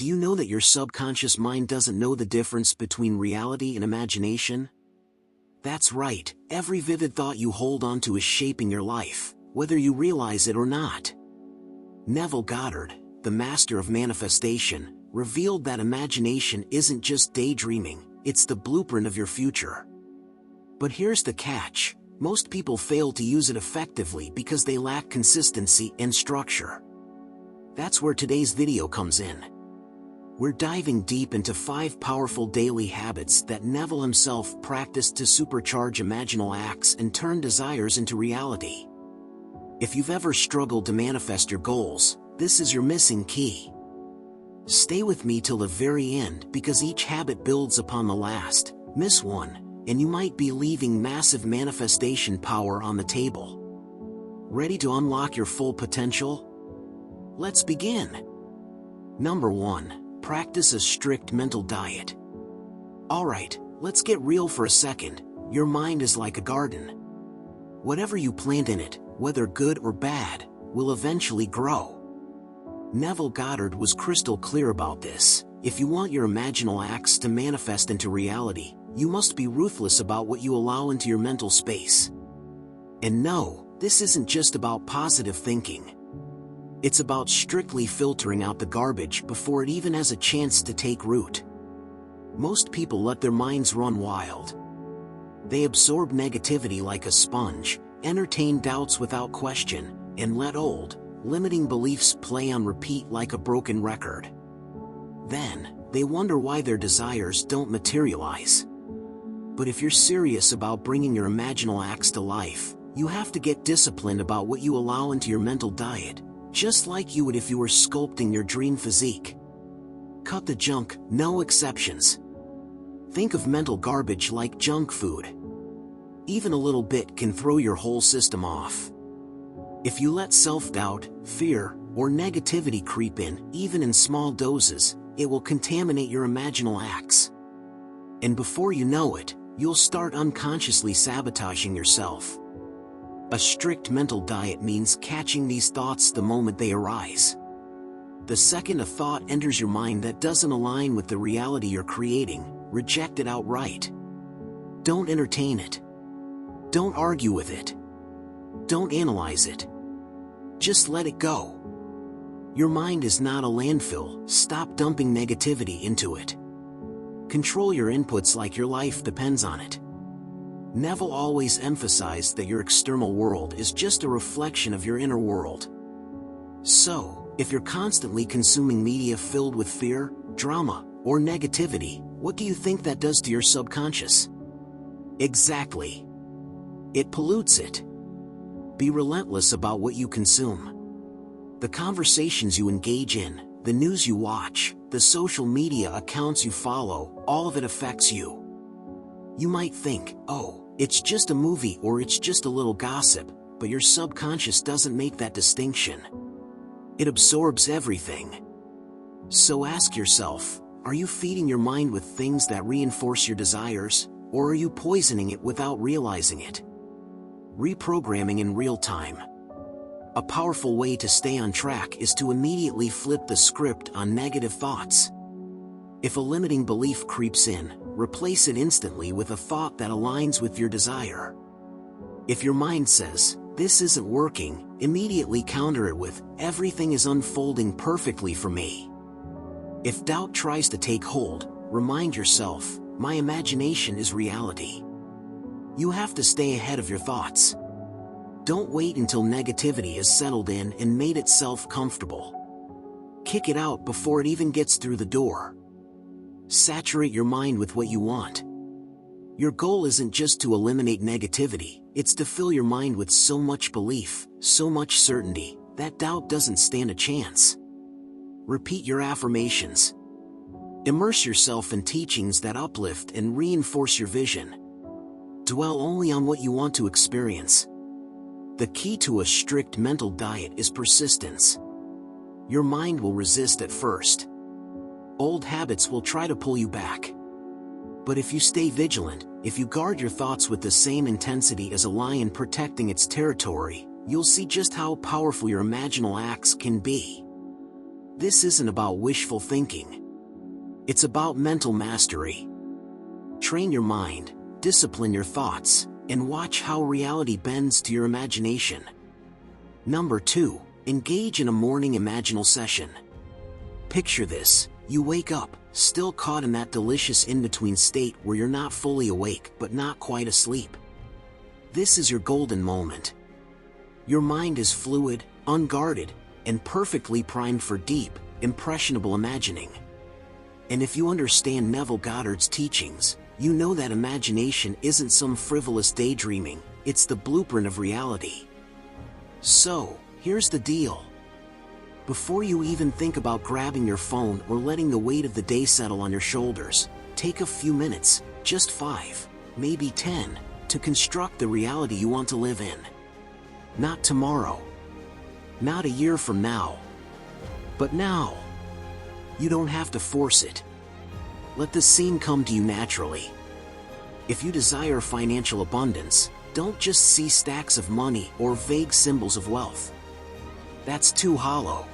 Do you know that your subconscious mind doesn't know the difference between reality and imagination? That's right, every vivid thought you hold onto is shaping your life, whether you realize it or not. Neville Goddard, the master of manifestation, revealed that imagination isn't just daydreaming, it's the blueprint of your future. But here's the catch: most people fail to use it effectively because they lack consistency and structure. That's where today's video comes in. We're diving deep into 5 powerful daily habits that Neville himself practiced to supercharge imaginal acts and turn desires into reality. If you've ever struggled to manifest your goals, this is your missing key. Stay with me till the very end because each habit builds upon the last. Miss one, and you might be leaving massive manifestation power on the table. Ready to unlock your full potential? Let's begin. Number 1. Practice a strict mental diet. Alright, let's get real for a second. Your mind is like a garden. Whatever you plant in it, whether good or bad, will eventually grow. Neville Goddard was crystal clear about this. If you want your imaginal acts to manifest into reality, you must be ruthless about what you allow into your mental space. And no, this isn't just about positive thinking. It's about strictly filtering out the garbage before it even has a chance to take root. Most people let their minds run wild. They absorb negativity like a sponge, entertain doubts without question, and let old, limiting beliefs play on repeat like a broken record. Then, they wonder why their desires don't materialize. But if you're serious about bringing your imaginal acts to life, you have to get disciplined about what you allow into your mental diet, just like you would if you were sculpting your dream physique. Cut the junk, no exceptions. Think of mental garbage like junk food. Even a little bit can throw your whole system off. If you let self-doubt, fear, or negativity creep in, even in small doses, it will contaminate your imaginal acts. And before you know it, you'll start unconsciously sabotaging yourself. A strict mental diet means catching these thoughts the moment they arise. The second a thought enters your mind that doesn't align with the reality you're creating, reject it outright. Don't entertain it. Don't argue with it. Don't analyze it. Just let it go. Your mind is not a landfill. Stop dumping negativity into it. Control your inputs like your life depends on it. Neville always emphasized that your external world is just a reflection of your inner world. So, if you're constantly consuming media filled with fear, drama, or negativity, what do you think that does to your subconscious? Exactly. It pollutes it. Be relentless about what you consume. The conversations you engage in, the news you watch, the social media accounts you follow, all of it affects you. You might think, oh, it's just a movie or it's just a little gossip, but your subconscious doesn't make that distinction. It absorbs everything. So ask yourself, are you feeding your mind with things that reinforce your desires, or are you poisoning it without realizing it? Reprogramming in real time. A powerful way to stay on track is to immediately flip the script on negative thoughts. If a limiting belief creeps in, replace it instantly with a thought that aligns with your desire. If your mind says, "This isn't working," immediately counter it with, "Everything is unfolding perfectly for me." If doubt tries to take hold, remind yourself, "My imagination is reality." You have to stay ahead of your thoughts. Don't wait until negativity has settled in and made itself comfortable. Kick it out before it even gets through the door. Saturate your mind with what you want. Your goal isn't just to eliminate negativity, it's to fill your mind with so much belief, so much certainty, that doubt doesn't stand a chance. Repeat your affirmations. Immerse yourself in teachings that uplift and reinforce your vision. Dwell only on what you want to experience. The key to a strict mental diet is persistence. Your mind will resist at first. Old habits will try to pull you back. But if you stay vigilant, if you guard your thoughts with the same intensity as a lion protecting its territory, you'll see just how powerful your imaginal acts can be. This isn't about wishful thinking. It's about mental mastery. Train your mind, discipline your thoughts, and watch how reality bends to your imagination. Number 2, engage in a morning imaginal session. Picture this: you wake up, still caught in that delicious in-between state where you're not fully awake but not quite asleep. This is your golden moment. Your mind is fluid, unguarded, and perfectly primed for deep, impressionable imagining. And if you understand Neville Goddard's teachings, you know that imagination isn't some frivolous daydreaming, it's the blueprint of reality. So, here's the deal. Before you even think about grabbing your phone or letting the weight of the day settle on your shoulders, take a few minutes, just 5, maybe 10, to construct the reality you want to live in. Not tomorrow. Not a year from now. But now. You don't have to force it. Let the scene come to you naturally. If you desire financial abundance, don't just see stacks of money or vague symbols of wealth. That's too hollow.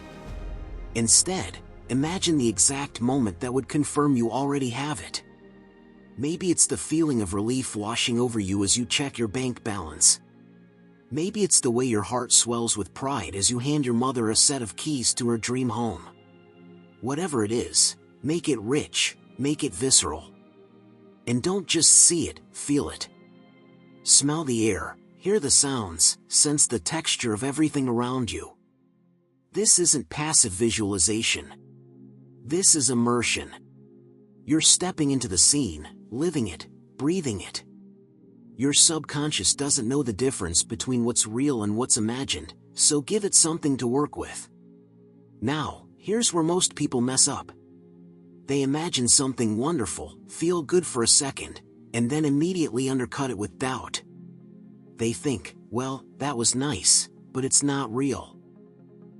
Instead, imagine the exact moment that would confirm you already have it. Maybe it's the feeling of relief washing over you as you check your bank balance. Maybe it's the way your heart swells with pride as you hand your mother a set of keys to her dream home. Whatever it is, make it rich, make it visceral. And don't just see it, feel it. Smell the air, hear the sounds, sense the texture of everything around you. This isn't passive visualization. This is immersion. You're stepping into the scene, living it, breathing it. Your subconscious doesn't know the difference between what's real and what's imagined, so give it something to work with. Now, here's where most people mess up. They imagine something wonderful, feel good for a second, and then immediately undercut it with doubt. They think, well, that was nice, but it's not real.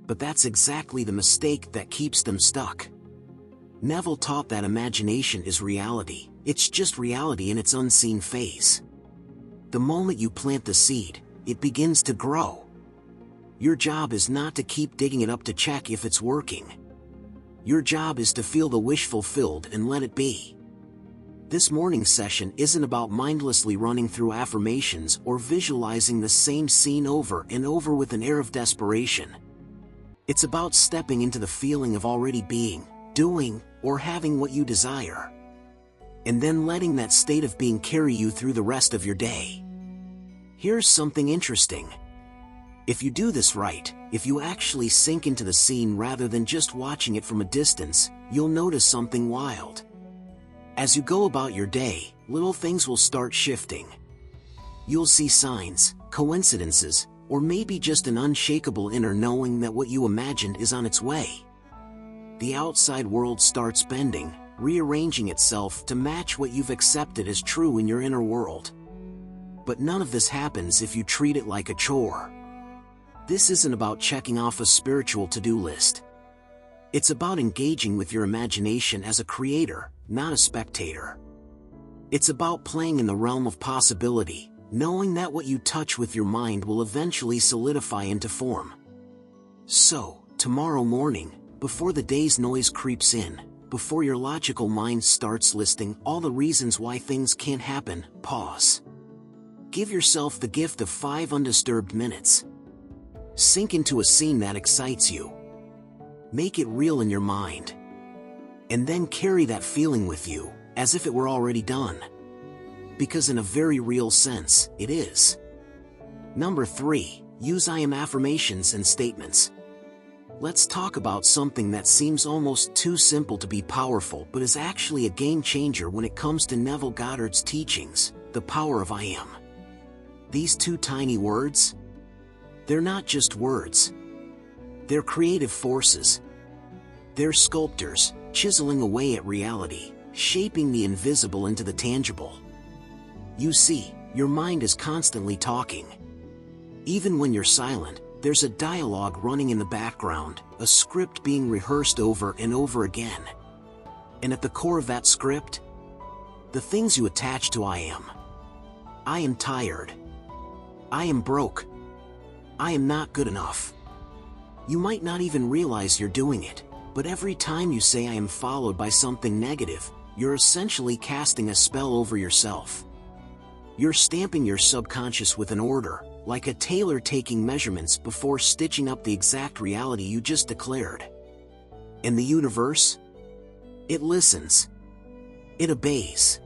But that's exactly the mistake that keeps them stuck. Neville taught that imagination is reality, it's just reality in its unseen phase. The moment you plant the seed, it begins to grow. Your job is not to keep digging it up to check if it's working. Your job is to feel the wish fulfilled and let it be. This morning session isn't about mindlessly running through affirmations or visualizing the same scene over and over with an air of desperation. It's about stepping into the feeling of already being, doing, or having what you desire. And then letting that state of being carry you through the rest of your day. Here's something interesting. If you do this right, if you actually sink into the scene rather than just watching it from a distance, you'll notice something wild. As you go about your day, little things will start shifting. You'll see signs, coincidences, or maybe just an unshakable inner knowing that what you imagined is on its way. The outside world starts bending, rearranging itself to match what you've accepted as true in your inner world. But none of this happens if you treat it like a chore. This isn't about checking off a spiritual to-do list. It's about engaging with your imagination as a creator, not a spectator. It's about playing in the realm of possibility, knowing that what you touch with your mind will eventually solidify into form. So, tomorrow morning, before the day's noise creeps in, before your logical mind starts listing all the reasons why things can't happen, pause. Give yourself the gift of 5 undisturbed minutes. Sink into a scene that excites you. Make it real in your mind. And then carry that feeling with you, as if it were already done. Because in a very real sense, it is. Number 3, use I am affirmations and statements. Let's talk about something that seems almost too simple to be powerful but is actually a game changer when it comes to Neville Goddard's teachings, the power of I am. These 2 tiny words? They're not just words. They're creative forces. They're sculptors, chiseling away at reality, shaping the invisible into the tangible. You see, your mind is constantly talking. Even when you're silent, there's a dialogue running in the background, a script being rehearsed over and over again. And at the core of that script, the things you attach to I am tired. I am broke. I am not good enough. You might not even realize you're doing it, But every time you say I am followed by something negative, you're essentially casting a spell over yourself. You're stamping your subconscious with an order, like a tailor taking measurements before stitching up the exact reality you just declared. And the universe? It listens. It obeys.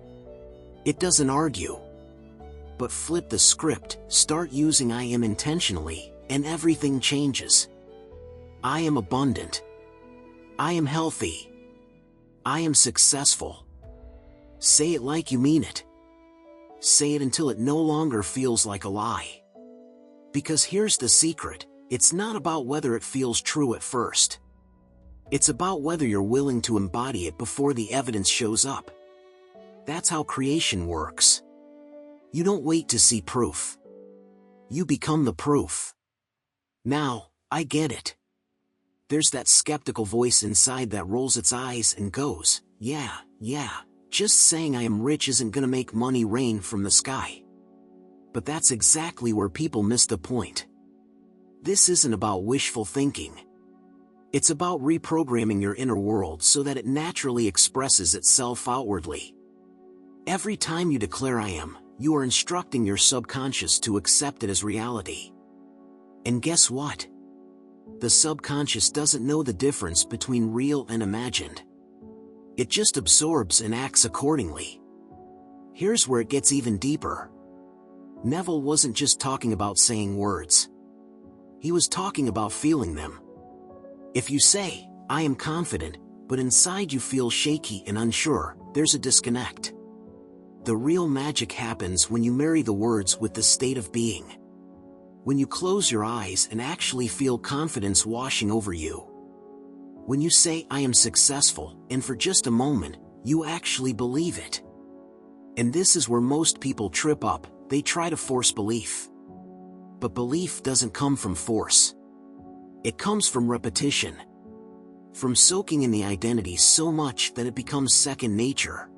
It doesn't argue. But flip the script, start using I am intentionally, and everything changes. I am abundant. I am healthy. I am successful. Say it like you mean it. Say it until it no longer feels like a lie. Because here's the secret, it's not about whether it feels true at first. It's about whether you're willing to embody it before the evidence shows up. That's how creation works. You don't wait to see proof. You become the proof. Now, I get it. There's that skeptical voice inside that rolls its eyes and goes, yeah, just saying I am rich isn't gonna make money rain from the sky. But that's exactly where people miss the point. This isn't about wishful thinking. It's about reprogramming your inner world so that it naturally expresses itself outwardly. Every time you declare I am, you are instructing your subconscious to accept it as reality. And guess what? The subconscious doesn't know the difference between real and imagined. It just absorbs and acts accordingly. Here's where it gets even deeper. Neville wasn't just talking about saying words. He was talking about feeling them. If you say, I am confident, but inside you feel shaky and unsure, there's a disconnect. The real magic happens when you marry the words with the state of being. When you close your eyes and actually feel confidence washing over you. When you say, I am successful, and for just a moment, you actually believe it. And this is where most people trip up, they try to force belief. But belief doesn't come from force. It comes from repetition. From soaking in the identity so much that it becomes second nature.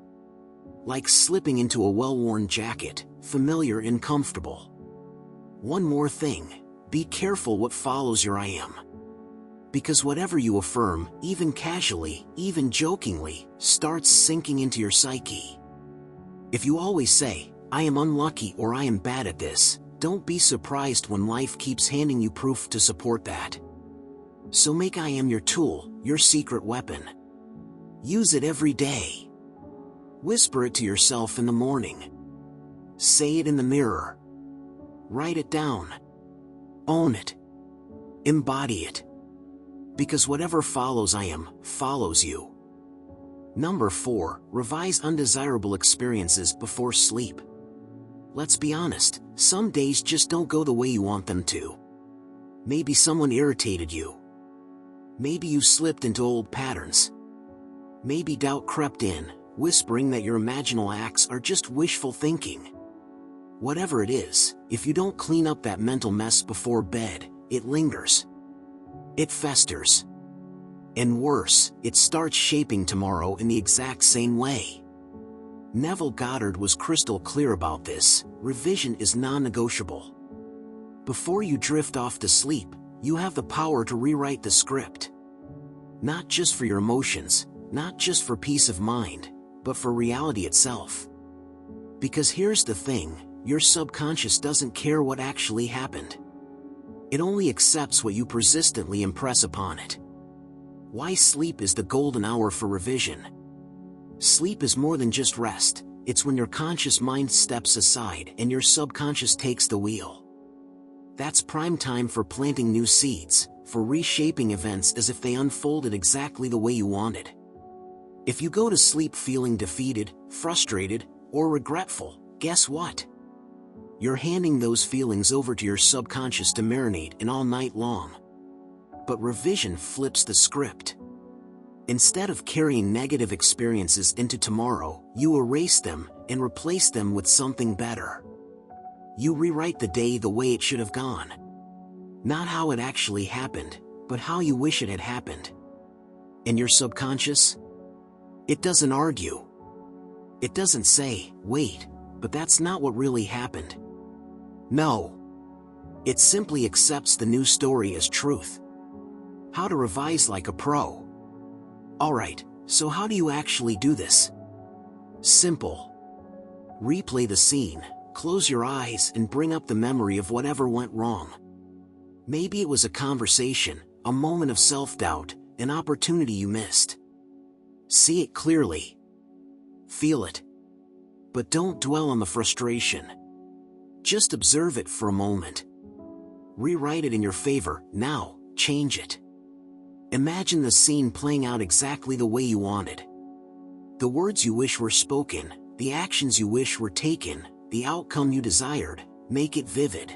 Like slipping into a well-worn jacket, familiar and comfortable. One more thing, be careful what follows your I am. Because whatever you affirm, even casually, even jokingly, starts sinking into your psyche. If you always say, I am unlucky or I am bad at this, don't be surprised when life keeps handing you proof to support that. So make I am your tool, your secret weapon. Use it every day. Whisper it to yourself in the morning. Say it in the mirror. Write it down. Own it. Embody it. Because whatever follows I am, follows you. Number 4, revise undesirable experiences before sleep. Let's be honest, some days just don't go the way you want them to. Maybe someone irritated you. Maybe you slipped into old patterns. Maybe doubt crept in, whispering that your imaginal acts are just wishful thinking. Whatever it is, if you don't clean up that mental mess before bed, it lingers. It festers. And worse, it starts shaping tomorrow in the exact same way. Neville Goddard was crystal clear about this. Revision is non-negotiable. Before you drift off to sleep, you have the power to rewrite the script. Not just for your emotions, not just for peace of mind, but for reality itself. Because here's the thing, your subconscious doesn't care what actually happened. It only accepts what you persistently impress upon it. Why sleep is the golden hour for revision. Sleep is more than just rest, it's when your conscious mind steps aside and your subconscious takes the wheel. That's prime time for planting new seeds, for reshaping events as if they unfolded exactly the way you wanted. If you go to sleep feeling defeated, frustrated, or regretful, guess what? You're handing those feelings over to your subconscious to marinate in all night long. But revision flips the script. Instead of carrying negative experiences into tomorrow, you erase them and replace them with something better. You rewrite the day the way it should have gone. Not how it actually happened, but how you wish it had happened. And your subconscious? It doesn't argue. It doesn't say, wait, but that's not what really happened. No. It simply accepts the new story as truth. How to revise like a pro. Alright, so how do you actually do this? Simple. Replay the scene, close your eyes and bring up the memory of whatever went wrong. Maybe it was a conversation, a moment of self-doubt, an opportunity you missed. See it clearly. Feel it. But don't dwell on the frustration. Just observe it for a moment. Rewrite it in your favor, now, change it. Imagine the scene playing out exactly the way you wanted. The words you wish were spoken, the actions you wish were taken, the outcome you desired, make it vivid.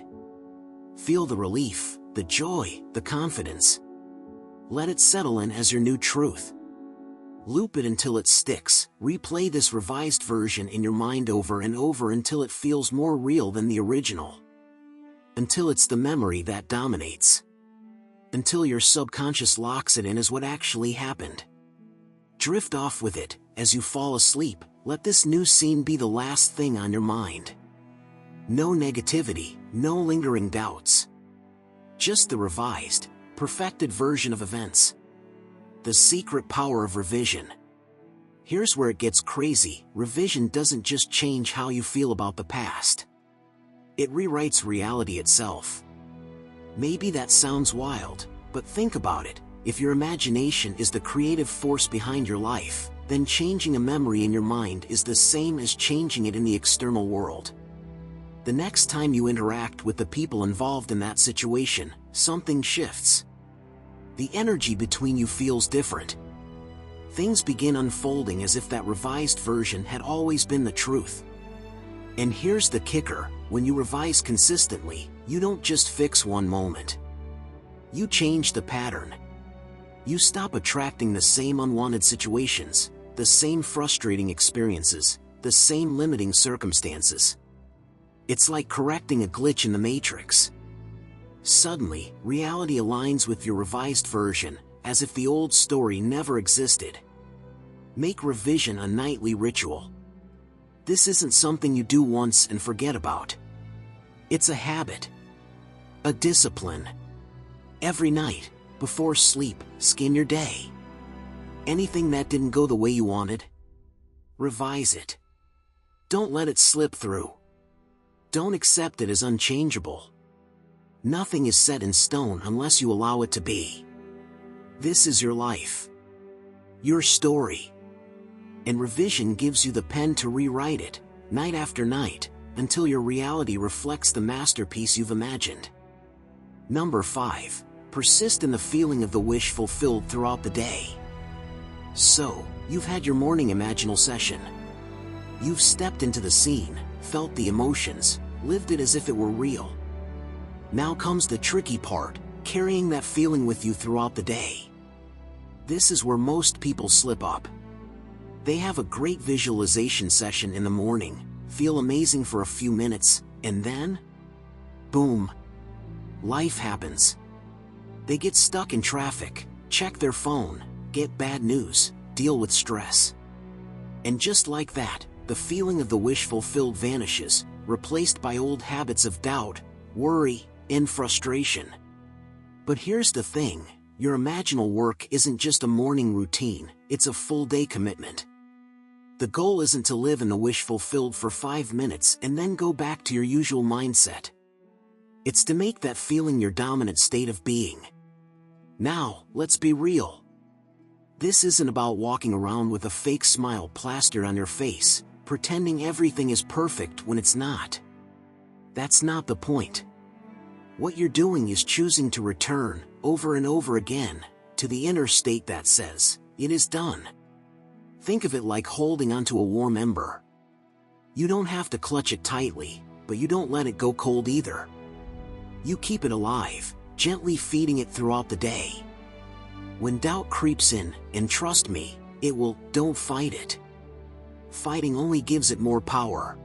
Feel the relief, the joy, the confidence. Let it settle in as your new truth. Loop it until it sticks, replay this revised version in your mind over and over until it feels more real than the original. Until it's the memory that dominates. Until your subconscious locks it in as what actually happened. Drift off with it, as you fall asleep, let this new scene be the last thing on your mind. No negativity, no lingering doubts. Just the revised, perfected version of events. The secret power of revision. Here's where it gets crazy, revision doesn't just change how you feel about the past. It rewrites reality itself. Maybe that sounds wild, but think about it. If your imagination is the creative force behind your life, then changing a memory in your mind is the same as changing it in the external world. The next time you interact with the people involved in that situation, something shifts. The energy between you feels different. Things begin unfolding as if that revised version had always been the truth. And here's the kicker, when you revise consistently, you don't just fix one moment. You change the pattern. You stop attracting the same unwanted situations, the same frustrating experiences, the same limiting circumstances. It's like correcting a glitch in the matrix. Suddenly, reality aligns with your revised version, as if the old story never existed. Make revision a nightly ritual. This isn't something you do once and forget about. It's a habit. A discipline. Every night, before sleep, scan your day. Anything that didn't go the way you wanted? Revise it. Don't let it slip through. Don't accept it as unchangeable. Nothing is set in stone unless you allow it to be. This is your life. Your story. And revision gives you the pen to rewrite it, night after night, until your reality reflects the masterpiece you've imagined. Number 5. Persist in the feeling of the wish fulfilled throughout the day. So, you've had your morning Imaginal session. You've stepped into the scene, felt the emotions, lived it as if it were real. Now comes the tricky part, carrying that feeling with you throughout the day. This is where most people slip up. They have a great visualization session in the morning, feel amazing for a few minutes, and then, boom, life happens. They get stuck in traffic, check their phone, get bad news, deal with stress. And just like that, the feeling of the wish fulfilled vanishes, replaced by old habits of doubt, worry, and frustration. But here's the thing, your imaginal work isn't just a morning routine, it's a full-day commitment. The goal isn't to live in the wish fulfilled for 5 minutes and then go back to your usual mindset. It's to make that feeling your dominant state of being. Now, let's be real. This isn't about walking around with a fake smile plastered on your face, pretending everything is perfect when it's not. That's not the point. What you're doing is choosing to return, over and over again, to the inner state that says, it is done. Think of it like holding onto a warm ember. You don't have to clutch it tightly, but you don't let it go cold either. You keep it alive, gently feeding it throughout the day. When doubt creeps in, and trust me, it will, don't fight it. Fighting only gives it more power.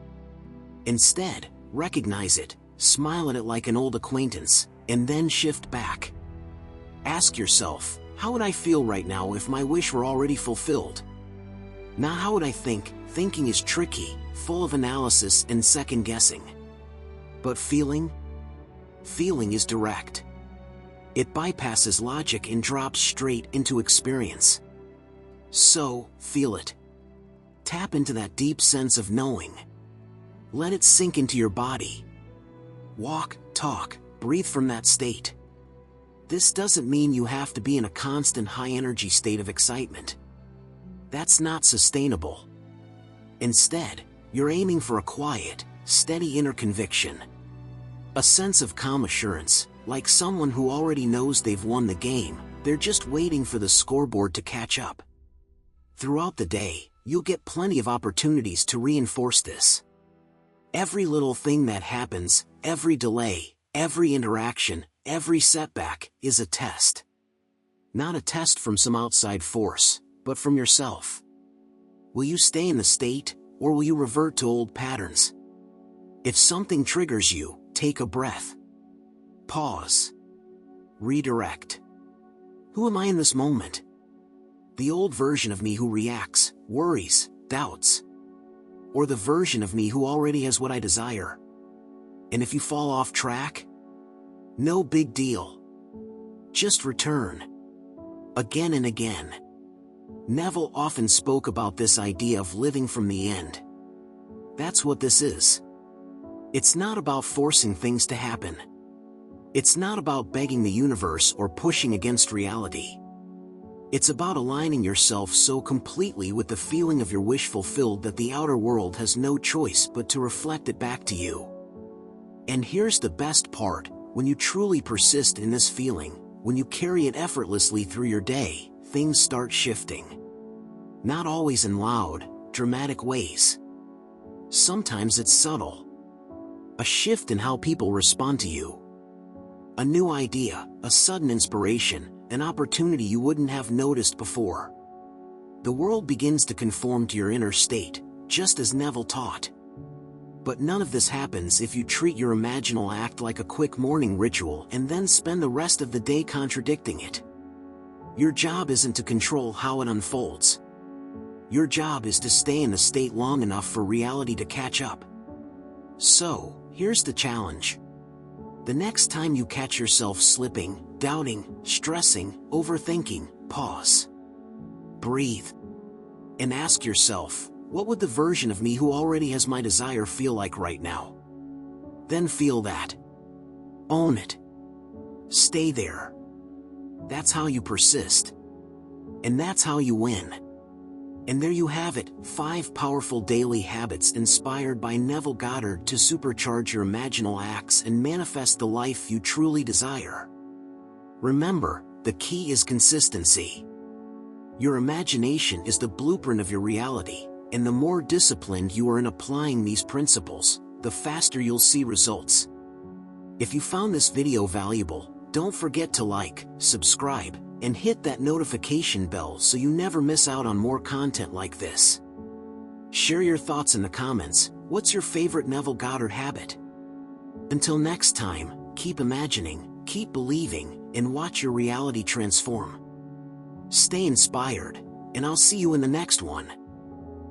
Instead, recognize it, smile at it like an old acquaintance, and then shift back. Ask yourself, how would I feel right now if my wish were already fulfilled? Not how would I think. Thinking is tricky, full of analysis and second guessing. But feeling? Feeling is direct. It bypasses logic and drops straight into experience. So, feel it. Tap into that deep sense of knowing. Let it sink into your body. Walk, talk, breathe from that state. This doesn't mean you have to be in a constant high-energy state of excitement. That's not sustainable. Instead, you're aiming for a quiet, steady inner conviction. A sense of calm assurance, like someone who already knows they've won the game, they're just waiting for the scoreboard to catch up. Throughout the day, you'll get plenty of opportunities to reinforce this. Every little thing that happens, every delay, every interaction, every setback, is a test. Not a test from some outside force, but from yourself. Will you stay in the state, or will you revert to old patterns? If something triggers you, take a breath. Pause. Redirect. Who am I in this moment? The old version of me who reacts, worries, doubts? Or the version of me who already has what I desire? And if you fall off track? No big deal. Just return. Again and again. Neville often spoke about this idea of living from the end. That's what this is. It's not about forcing things to happen. It's not about begging the universe or pushing against reality. It's about aligning yourself so completely with the feeling of your wish fulfilled that the outer world has no choice but to reflect it back to you. And here's the best part: when you truly persist in this feeling, when you carry it effortlessly through your day, things start shifting. Not always in loud, dramatic ways. Sometimes it's subtle. A shift in how people respond to you. A new idea, a sudden inspiration, an opportunity you wouldn't have noticed before. The world begins to conform to your inner state, just as Neville taught. But none of this happens if you treat your imaginal act like a quick morning ritual and then spend the rest of the day contradicting it. Your job isn't to control how it unfolds. Your job is to stay in the state long enough for reality to catch up. So, here's the challenge. The next time you catch yourself slipping, doubting, stressing, overthinking, pause. Breathe. And ask yourself, what would the version of me who already has my desire feel like right now? Then feel that. Own it. Stay there. That's how you persist. And that's how you win. And there you have it, 5 powerful daily habits inspired by Neville Goddard to supercharge your imaginal acts and manifest the life you truly desire. Remember, the key is consistency. Your imagination is the blueprint of your reality, and the more disciplined you are in applying these principles, the faster you'll see results. If you found this video valuable, don't forget to like, subscribe, and hit that notification bell so you never miss out on more content like this. Share your thoughts in the comments. What's your favorite Neville Goddard habit? Until next time, keep imagining, keep believing, and watch your reality transform. Stay inspired, and I'll see you in the next one.